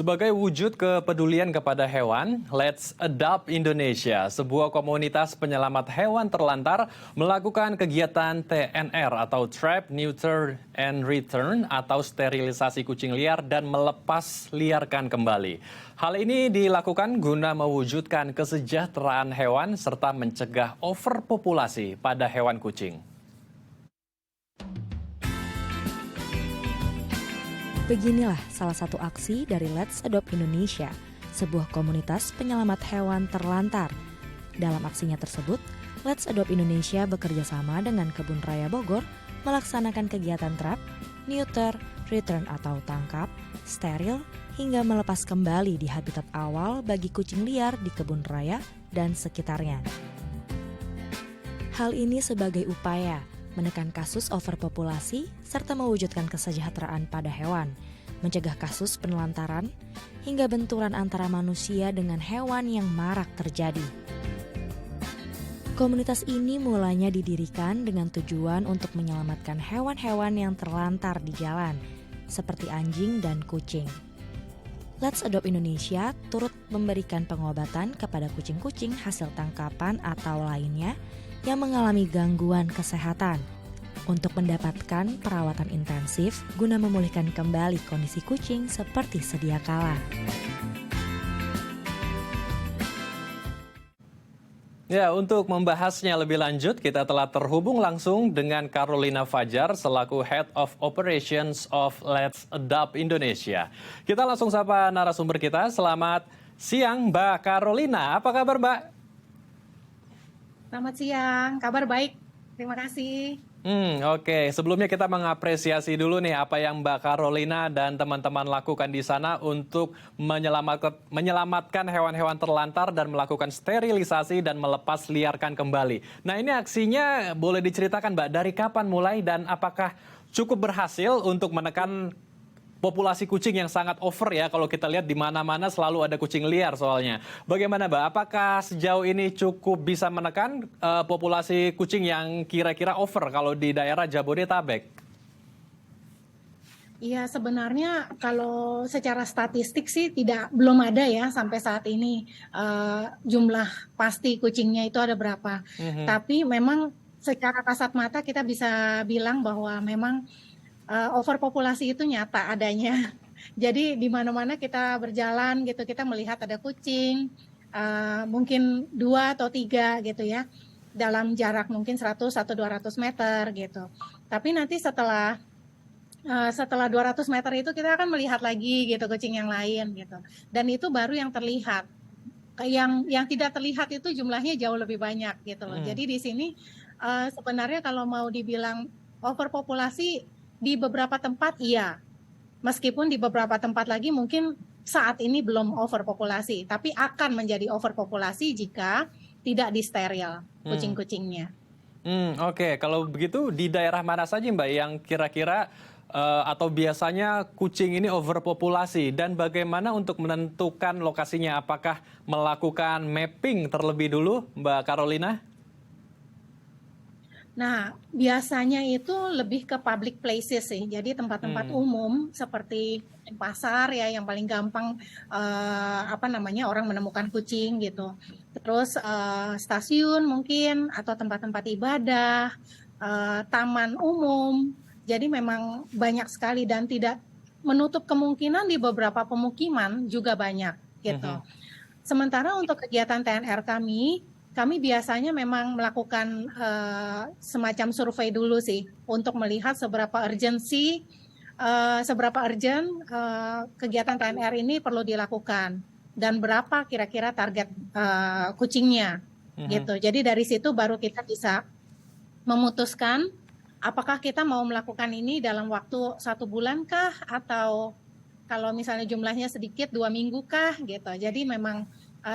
Sebagai wujud kepedulian kepada hewan, Let's Adopt Indonesia, sebuah komunitas penyelamat hewan terlantar, melakukan kegiatan TNR atau Trap, Neuter, and Return atau sterilisasi kucing liar dan melepas liarkan kembali. Hal ini dilakukan guna mewujudkan kesejahteraan hewan serta mencegah overpopulasi pada hewan kucing. Beginilah salah satu aksi dari Let's Adopt Indonesia, sebuah komunitas penyelamat hewan terlantar. Dalam aksinya tersebut, Let's Adopt Indonesia bekerja sama dengan Kebun Raya Bogor melaksanakan kegiatan trap, neuter, return atau tangkap, steril, hingga melepas kembali di habitat awal bagi kucing liar di kebun raya dan sekitarnya. Hal ini sebagai upaya menekan kasus overpopulasi serta mewujudkan kesejahteraan pada hewan, mencegah kasus penelantaran, hingga benturan antara manusia dengan hewan yang marak terjadi. Komunitas ini mulanya didirikan dengan tujuan untuk menyelamatkan hewan-hewan yang terlantar di jalan, seperti anjing dan kucing. Let's Adopt Indonesia turut memberikan pengobatan kepada kucing-kucing hasil tangkapan atau lainnya yang mengalami gangguan kesehatan untuk mendapatkan perawatan intensif guna memulihkan kembali kondisi kucing seperti sedia kala. Ya, untuk membahasnya lebih lanjut, kita telah terhubung langsung dengan Carolina Fajar selaku Head of Operations of Let's Adopt Indonesia. Kita langsung sapa narasumber kita. Selamat siang, Mbak Carolina. Apa kabar, Mbak? Selamat siang, kabar baik. Terima kasih. Oke. Sebelumnya kita mengapresiasi dulu nih apa yang Mbak Carolina dan teman-teman lakukan di sana untuk menyelamatkan hewan-hewan terlantar dan melakukan sterilisasi dan melepas liarkan kembali. Nah, ini aksinya boleh diceritakan, Mbak, dari kapan mulai dan apakah cukup berhasil untuk menekan populasi kucing yang sangat over ya, kalau kita lihat di mana-mana selalu ada kucing liar soalnya. Bagaimana, Mbak? Apakah sejauh ini cukup bisa menekan populasi kucing yang kira-kira over kalau di daerah Jabodetabek? Iya, sebenarnya kalau secara statistik sih belum ada ya sampai saat ini jumlah pasti kucingnya itu ada berapa. Tapi memang secara kasat mata kita bisa bilang bahwa memang overpopulasi itu nyata adanya. Jadi di mana-mana kita berjalan gitu, kita melihat ada kucing, mungkin 2 atau 3 gitu ya, dalam jarak mungkin 100 atau 200 meter gitu. Tapi nanti setelah 200 meter itu kita akan melihat lagi gitu kucing yang lain gitu. Dan itu baru yang terlihat. Yang tidak terlihat itu jumlahnya jauh lebih banyak gitu loh. Jadi di sini sebenarnya kalau mau dibilang overpopulasi, di beberapa tempat iya, meskipun di beberapa tempat lagi mungkin saat ini belum overpopulasi, tapi akan menjadi overpopulasi jika tidak disteril kucing-kucingnya. Oke. Kalau begitu di daerah mana saja, Mbak, yang kira-kira atau biasanya kucing ini overpopulasi dan bagaimana untuk menentukan lokasinya? Apakah melakukan mapping terlebih dulu, Mbak Carolina? Nah, biasanya itu lebih ke public places sih. Jadi tempat-tempat umum seperti pasar ya yang paling gampang orang menemukan kucing gitu. Terus stasiun mungkin atau tempat-tempat ibadah, taman umum. Jadi memang banyak sekali dan tidak menutup kemungkinan di beberapa pemukiman juga banyak gitu. Sementara untuk kegiatan TNR kami biasanya memang melakukan semacam survei dulu sih untuk melihat seberapa urgent kegiatan TNR ini perlu dilakukan dan berapa kira-kira target kucingnya gitu. Jadi dari situ baru kita bisa memutuskan apakah kita mau melakukan ini dalam waktu 1 bulan kah atau kalau misalnya jumlahnya sedikit 2 minggu kah gitu. Jadi memang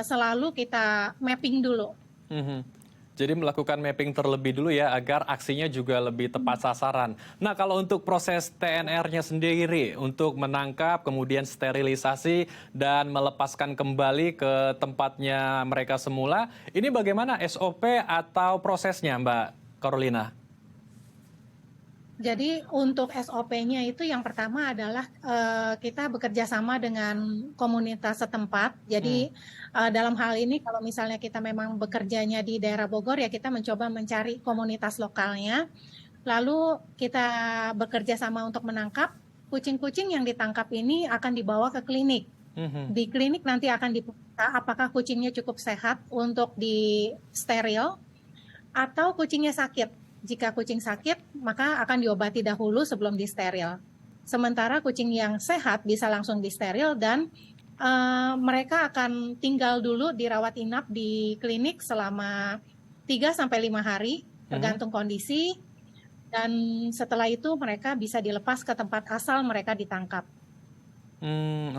selalu kita mapping dulu. Jadi melakukan mapping terlebih dulu ya agar aksinya juga lebih tepat sasaran. Nah, kalau untuk proses TNR-nya sendiri untuk menangkap kemudian sterilisasi dan melepaskan kembali ke tempatnya mereka semula, ini bagaimana SOP atau prosesnya, Mbak Carolina? Jadi untuk SOP-nya itu yang pertama adalah kita bekerja sama dengan komunitas setempat. Hmm. Jadi dalam hal ini kalau misalnya kita memang bekerjanya di daerah Bogor ya kita mencoba mencari komunitas lokalnya. Lalu kita bekerja sama untuk menangkap kucing-kucing yang ditangkap ini akan dibawa ke klinik. Mhm. Di klinik nanti akan diperiksa apakah kucingnya cukup sehat untuk di steril atau kucingnya sakit. Jika kucing sakit, maka akan diobati dahulu sebelum disteril. Sementara kucing yang sehat bisa langsung disteril dan mereka akan tinggal dulu dirawat inap di klinik selama 3 sampai 5 hari, Mhm. tergantung kondisi. Dan setelah itu mereka bisa dilepas ke tempat asal mereka ditangkap.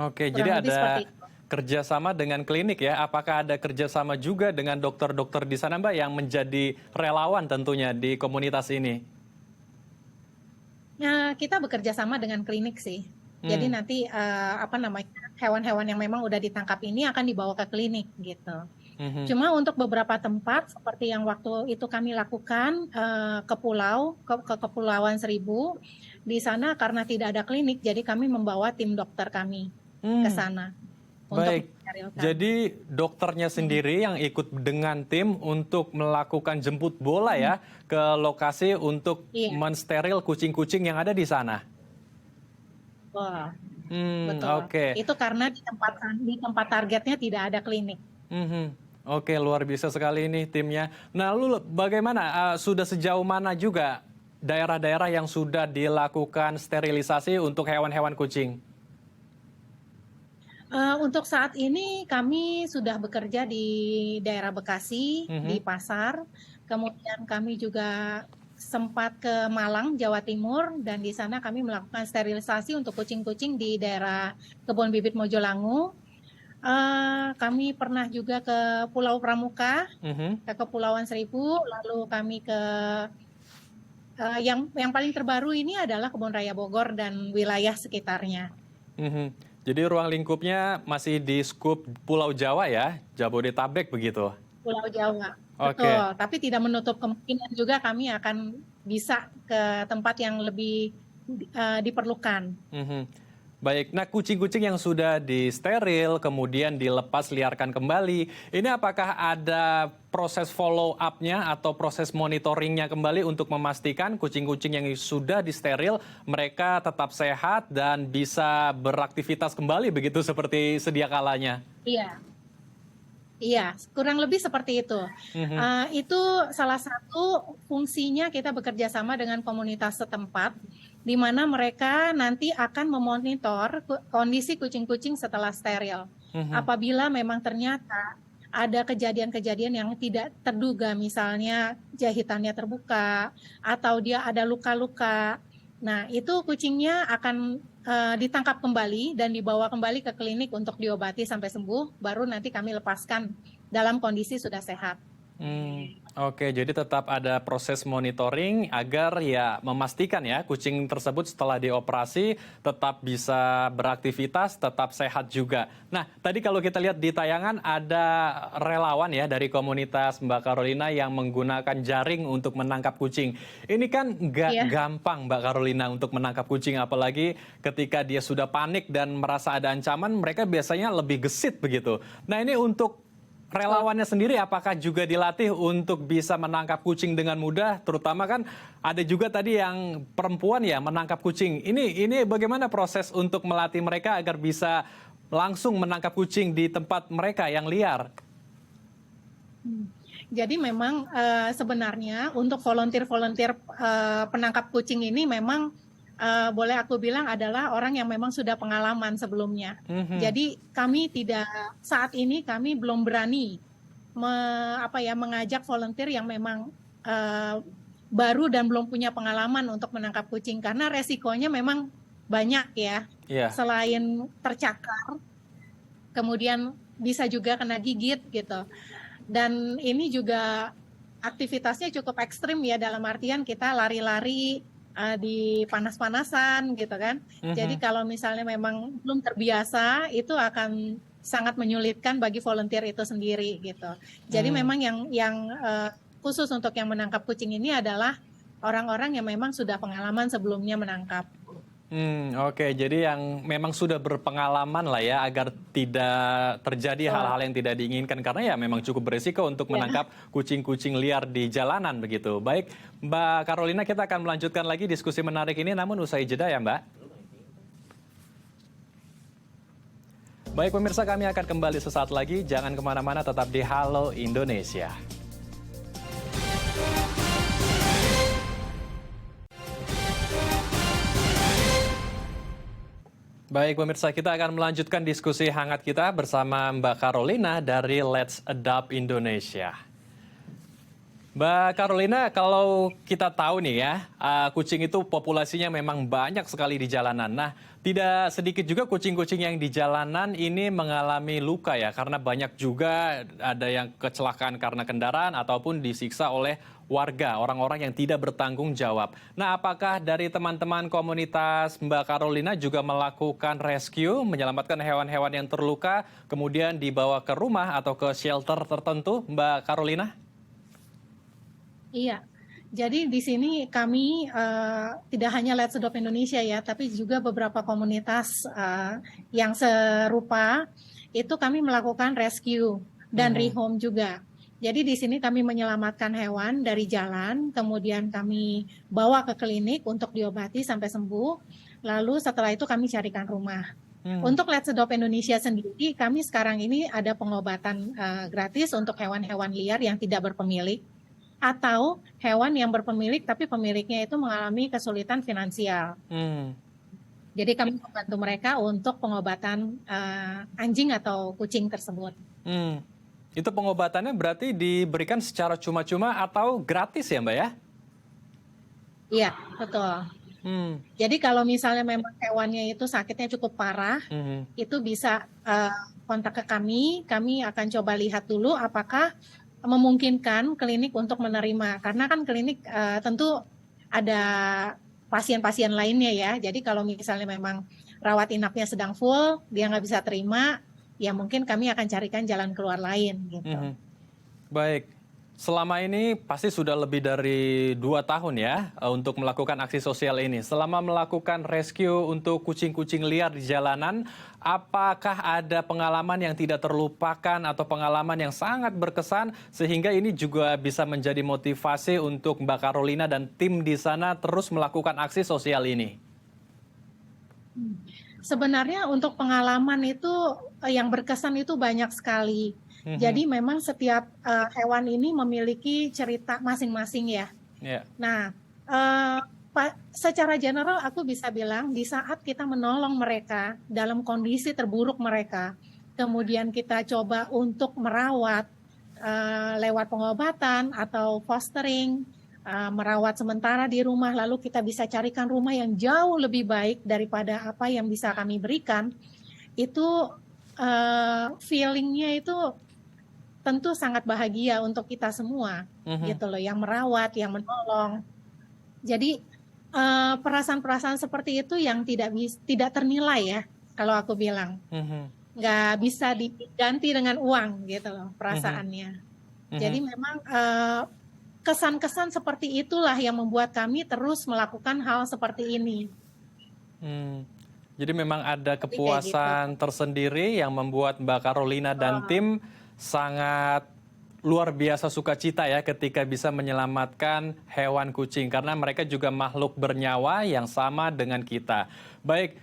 Oke. Jadi Kurang lebih seperti ada itu. kerjasama dengan klinik ya. Apakah ada kerjasama juga dengan dokter-dokter di sana, Mbak, yang menjadi relawan tentunya di komunitas ini? Nah, kita bekerja sama dengan klinik sih. Jadi Hmm. nanti hewan-hewan yang memang udah ditangkap ini akan dibawa ke klinik gitu. Mhm. Cuma untuk beberapa tempat seperti yang waktu itu kami lakukan ke Kepulauan Seribu, di sana karena tidak ada klinik, jadi kami membawa tim dokter kami ke Hmm. sana untuk Baik. mensterilkan. Jadi dokternya Mm, sendiri yang ikut dengan tim untuk melakukan jemput bola mm. ya ke lokasi untuk Iya, mensteril kucing-kucing yang ada di sana. betul, betul. Oke. Itu karena di tempat targetnya tidak ada klinik. Mhm. Oke, luar biasa sekali ini timnya. Nah, lalu bagaimana, sudah sejauh mana juga daerah-daerah yang sudah dilakukan sterilisasi untuk hewan-hewan kucing? Untuk saat ini kami sudah bekerja di daerah Bekasi, di Mhm. pasar, kemudian kami juga sempat ke Malang, Jawa Timur, dan di sana kami melakukan sterilisasi untuk kucing-kucing di daerah Kebun Bibit Mojolangu. Kami pernah juga ke Pulau Pramuka, Mhm. ke Kepulauan Seribu, lalu kami ke yang paling terbaru ini adalah Kebun Raya Bogor dan wilayah sekitarnya. Mhm. Jadi ruang lingkupnya masih di skup Pulau Jawa ya, Jabodetabek begitu? Pulau Jawa, betul. Oke. Tapi tidak menutup kemungkinan juga kami akan bisa ke tempat yang lebih diperlukan. Mhm. Baik, nah kucing-kucing yang sudah disteril, kemudian dilepas liarkan kembali, ini apakah ada proses follow up-nya atau proses monitoringnya kembali untuk memastikan kucing-kucing yang sudah disteril, mereka tetap sehat dan bisa beraktivitas kembali begitu seperti sedia kalanya? Iya, iya, kurang lebih seperti itu. Mhm. Itu salah satu fungsinya kita bekerja sama dengan komunitas setempat, di mana mereka nanti akan memonitor kondisi kucing-kucing setelah steril. Mhm. Apabila memang ternyata ada kejadian-kejadian yang tidak terduga, misalnya jahitannya terbuka atau dia ada luka-luka. Nah, itu kucingnya akan ditangkap kembali dan dibawa kembali ke klinik untuk diobati sampai sembuh, baru nanti kami lepaskan dalam kondisi sudah sehat. Oke, jadi tetap ada proses monitoring agar ya memastikan ya kucing tersebut setelah dioperasi tetap bisa beraktivitas, tetap sehat juga. Nah, tadi kalau kita lihat di tayangan ada relawan ya dari komunitas Mbak Carolina yang menggunakan jaring untuk menangkap kucing. Ini kan nggak Iya. gampang Mbak Carolina untuk menangkap kucing, apalagi ketika dia sudah panik dan merasa ada ancaman, mereka biasanya lebih gesit begitu. Nah, ini untuk relawannya sendiri apakah juga dilatih untuk bisa menangkap kucing dengan mudah? Terutama kan ada juga tadi yang perempuan ya menangkap kucing. Ini bagaimana proses untuk melatih mereka agar bisa langsung menangkap kucing di tempat mereka yang liar? Jadi memang sebenarnya untuk volunteer-volunteer penangkap kucing ini memang boleh aku bilang adalah orang yang memang sudah pengalaman sebelumnya. Mhm. Jadi saat ini kami belum berani mengajak volunteer yang memang baru dan belum punya pengalaman untuk menangkap kucing karena resikonya memang banyak ya. Iya. Selain tercakar, kemudian bisa juga kena gigit gitu. Dan ini juga aktivitasnya cukup ekstrim ya dalam artian kita lari-lari di panas-panasan gitu kan. Jadi Mhm. kalau misalnya memang belum terbiasa itu akan sangat menyulitkan bagi volunteer itu sendiri gitu. Jadi Hmm. memang yang khusus untuk yang menangkap kucing ini adalah orang-orang yang memang sudah pengalaman sebelumnya menangkap. Oke. Jadi yang memang sudah berpengalaman lah ya agar tidak terjadi hal-hal yang tidak diinginkan karena ya memang cukup berisiko untuk Ya. menangkap kucing-kucing liar di jalanan begitu. Baik, Mbak Carolina, kita akan melanjutkan lagi diskusi menarik ini namun usai jeda ya, Mbak. Baik pemirsa, kami akan kembali sesaat lagi. Jangan kemana-mana, tetap di Halo Indonesia. Baik pemirsa, kita akan melanjutkan diskusi hangat kita bersama Mbak Carolina dari Let's Adopt Indonesia. Mbak Carolina, kalau kita tahu nih ya, kucing itu populasinya memang banyak sekali di jalanan. Nah, tidak sedikit juga kucing-kucing yang di jalanan ini mengalami luka ya, karena banyak juga ada yang kecelakaan karena kendaraan ataupun disiksa oleh warga, orang-orang yang tidak bertanggung jawab. Nah, apakah dari teman-teman komunitas Mbak Carolina juga melakukan rescue, menyelamatkan hewan-hewan yang terluka, kemudian dibawa ke rumah atau ke shelter tertentu, Mbak Carolina? Iya, jadi di sini kami tidak hanya Let's Adopt Indonesia ya, tapi juga beberapa komunitas yang serupa itu kami melakukan rescue dan rehome juga. Jadi di sini kami menyelamatkan hewan dari jalan, kemudian kami bawa ke klinik untuk diobati sampai sembuh. Lalu setelah itu kami carikan rumah. Untuk Let's Adopt Indonesia sendiri, kami sekarang ini ada pengobatan gratis untuk hewan-hewan liar yang tidak berpemilik atau hewan yang berpemilik tapi pemiliknya itu mengalami kesulitan finansial. Jadi kami membantu mereka untuk pengobatan anjing atau kucing tersebut. Itu pengobatannya berarti diberikan secara cuma-cuma atau gratis ya Mbak ya? Iya, betul. Jadi kalau misalnya memang hewannya itu sakitnya cukup parah, itu bisa kontak ke kami akan coba lihat dulu apakah memungkinkan klinik untuk menerima. Karena kan klinik tentu ada pasien-pasien lainnya ya, jadi kalau misalnya memang rawat inapnya sedang full, dia nggak bisa terima, ya mungkin kami akan carikan jalan keluar lain gitu. Baik, selama ini pasti sudah lebih dari 2 tahun ya untuk melakukan aksi sosial ini. Selama melakukan rescue untuk kucing-kucing liar di jalanan, apakah ada pengalaman yang tidak terlupakan atau pengalaman yang sangat berkesan sehingga ini juga bisa menjadi motivasi untuk Mbak Carolina dan tim di sana terus melakukan aksi sosial ini? Sebenarnya untuk pengalaman itu yang berkesan itu banyak sekali. Jadi memang setiap hewan ini memiliki cerita masing-masing ya. Nah, secara general aku bisa bilang di saat kita menolong mereka dalam kondisi terburuk mereka, kemudian kita coba untuk merawat lewat pengobatan atau fostering, merawat sementara di rumah, lalu kita bisa carikan rumah yang jauh lebih baik daripada apa yang bisa kami berikan, itu feelingnya itu tentu sangat bahagia untuk kita semua, gitu loh, yang merawat, yang menolong. Jadi perasaan-perasaan seperti itu yang tidak ternilai ya, kalau aku bilang, nggak bisa diganti dengan uang, gitu loh, perasaannya. Jadi memang kesan-kesan seperti itulah yang membuat kami terus melakukan hal seperti ini. Jadi memang ada kepuasan tersendiri yang membuat Mbak Carolina dan tim sangat luar biasa sukacita ya ketika bisa menyelamatkan hewan kucing. Karena mereka juga makhluk bernyawa yang sama dengan kita. Baik,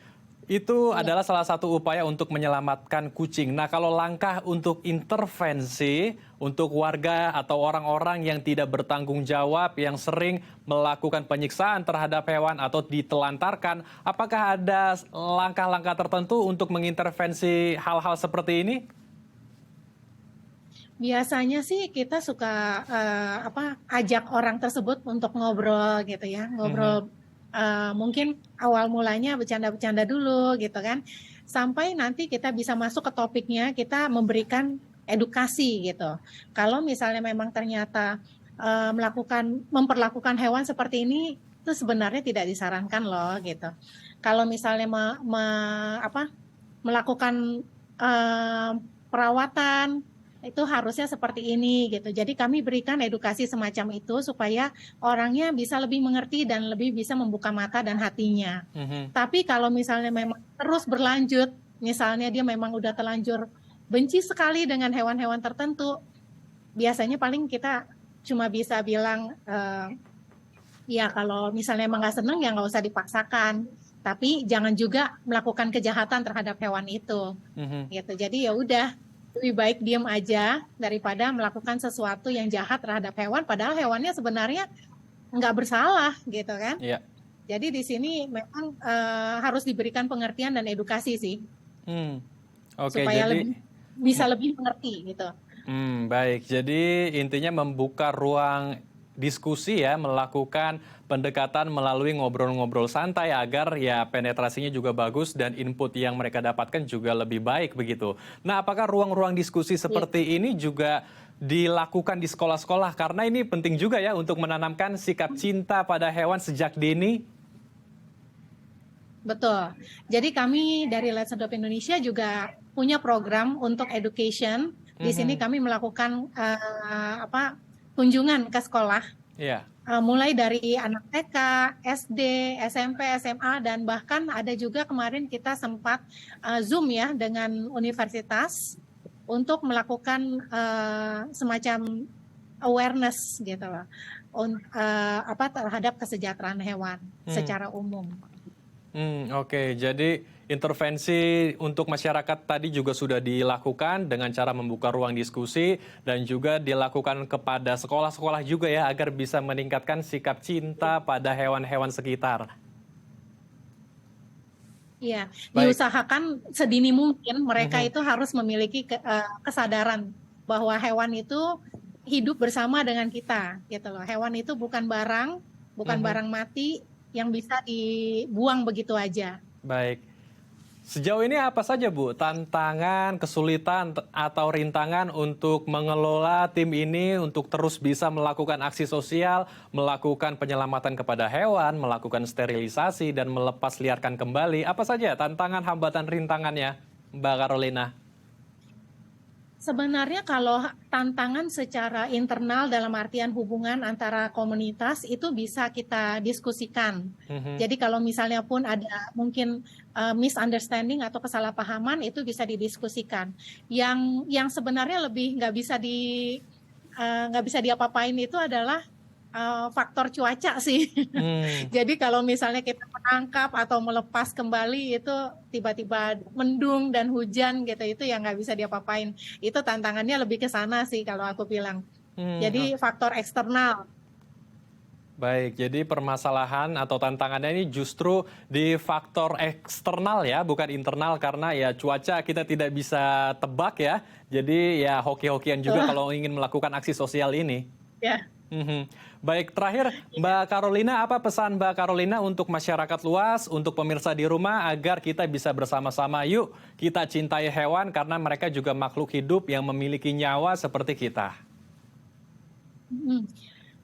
itu adalah salah satu upaya untuk menyelamatkan kucing. Nah, kalau langkah untuk intervensi untuk warga atau orang-orang yang tidak bertanggung jawab, yang sering melakukan penyiksaan terhadap hewan atau ditelantarkan, apakah ada langkah-langkah tertentu untuk mengintervensi hal-hal seperti ini? Biasanya sih kita suka ajak orang tersebut untuk ngobrol gitu ya, ngobrol. Mungkin awal mulanya bercanda-bercanda dulu gitu kan, sampai nanti kita bisa masuk ke topiknya, kita memberikan edukasi gitu. Kalau misalnya memang ternyata memperlakukan hewan seperti ini itu sebenarnya tidak disarankan loh gitu. Kalau misalnya melakukan perawatan itu harusnya seperti ini gitu. Jadi kami berikan edukasi semacam itu supaya orangnya bisa lebih mengerti dan lebih bisa membuka mata dan hatinya. Tapi kalau misalnya memang terus berlanjut, misalnya dia memang udah terlanjur benci sekali dengan hewan-hewan tertentu, biasanya paling kita cuma bisa bilang, ya kalau misalnya emang nggak seneng ya nggak usah dipaksakan. Tapi jangan juga melakukan kejahatan terhadap hewan itu, gitu. Jadi ya udah, lebih baik diam aja daripada melakukan sesuatu yang jahat terhadap hewan, padahal hewannya sebenarnya nggak bersalah, gitu kan? Iya. Jadi di sini memang harus diberikan pengertian dan edukasi sih, Oke, supaya jadi bisa lebih mengerti gitu. baik. Jadi intinya membuka ruang diskusi ya, melakukan pendekatan melalui ngobrol-ngobrol santai agar ya penetrasinya juga bagus dan input yang mereka dapatkan juga lebih baik begitu. Nah, apakah ruang-ruang diskusi seperti ini juga dilakukan di sekolah-sekolah? Karena ini penting juga ya untuk menanamkan sikap cinta pada hewan sejak dini. Betul. Jadi kami dari Let's Adopt Indonesia juga punya program untuk education. Di sini kami melakukan kunjungan ke sekolah, Iya. mulai dari anak TK, SD, SMP, SMA, dan bahkan ada juga kemarin kita sempat Zoom ya dengan universitas untuk melakukan semacam awareness gitu loh, terhadap kesejahteraan hewan secara umum. Oke, jadi intervensi untuk masyarakat tadi juga sudah dilakukan dengan cara membuka ruang diskusi dan juga dilakukan kepada sekolah-sekolah juga ya agar bisa meningkatkan sikap cinta pada hewan-hewan sekitar. Iya, Baik. diusahakan sedini mungkin mereka itu harus memiliki kesadaran bahwa hewan itu hidup bersama dengan kita, gitu loh. Hewan itu bukan barang mati yang bisa dibuang begitu aja. Baik. Sejauh ini apa saja Bu tantangan, kesulitan atau rintangan untuk mengelola tim ini untuk terus bisa melakukan aksi sosial, melakukan penyelamatan kepada hewan, melakukan sterilisasi dan melepas liarkan kembali? Apa saja tantangan, hambatan, rintangannya, Mbak Carolina? Sebenarnya kalau tantangan secara internal dalam artian hubungan antara komunitas itu bisa kita diskusikan. Jadi kalau misalnya pun ada mungkin misunderstanding atau kesalahpahaman itu bisa didiskusikan. Yang sebenarnya lebih nggak bisa diapa-apain itu adalah faktor cuaca sih. Jadi kalau misalnya kita menangkap atau melepas kembali itu tiba-tiba mendung dan hujan gitu, itu yang nggak bisa diapa-apain. Itu tantangannya lebih ke sana sih kalau aku bilang. Jadi faktor eksternal. Baik, jadi permasalahan atau tantangannya ini justru di faktor eksternal ya, bukan internal karena ya cuaca kita tidak bisa tebak ya. Jadi ya hoki-hokian juga kalau ingin melakukan aksi sosial ini. Ya. Baik, terakhir Mbak Carolina, apa pesan Mbak Carolina untuk masyarakat luas, untuk pemirsa di rumah agar kita bisa bersama-sama yuk kita cintai hewan karena mereka juga makhluk hidup yang memiliki nyawa seperti kita.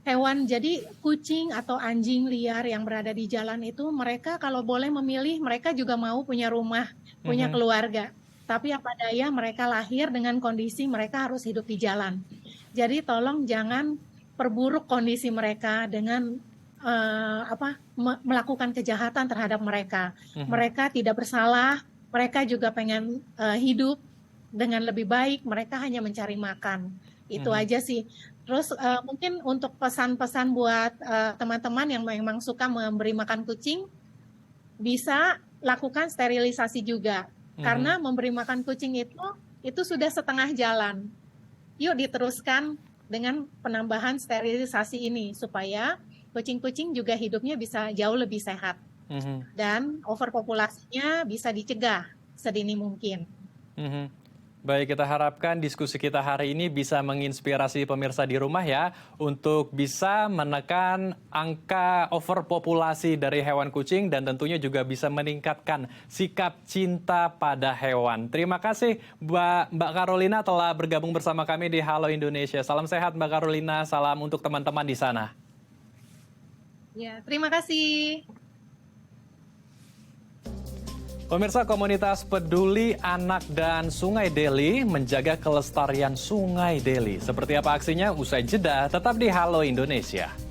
Hewan, jadi kucing atau anjing liar yang berada di jalan itu mereka kalau boleh memilih mereka juga mau punya rumah, punya keluarga. Tapi apa daya mereka lahir dengan kondisi mereka harus hidup di jalan. Jadi tolong jangan perburuk kondisi mereka dengan melakukan kejahatan terhadap mereka. Mereka tidak bersalah, mereka juga pengen hidup dengan lebih baik, mereka hanya mencari makan. Itu aja sih. Terus mungkin untuk pesan-pesan buat teman-teman yang memang suka memberi makan kucing, bisa lakukan sterilisasi juga. Karena memberi makan kucing itu sudah setengah jalan. Yuk diteruskan dengan penambahan sterilisasi ini supaya kucing-kucing juga hidupnya bisa jauh lebih sehat dan overpopulasinya bisa dicegah sedini mungkin. Baik, kita harapkan diskusi kita hari ini bisa menginspirasi pemirsa di rumah ya untuk bisa menekan angka overpopulasi dari hewan kucing dan tentunya juga bisa meningkatkan sikap cinta pada hewan. Terima kasih Mbak Carolina telah bergabung bersama kami di Halo Indonesia. Salam sehat Mbak Carolina, salam untuk teman-teman di sana. Ya, terima kasih. Pemirsa, komunitas peduli anak dan Sungai Deli menjaga kelestarian Sungai Deli. Seperti apa aksinya? Usai jeda, tetap di Halo Indonesia.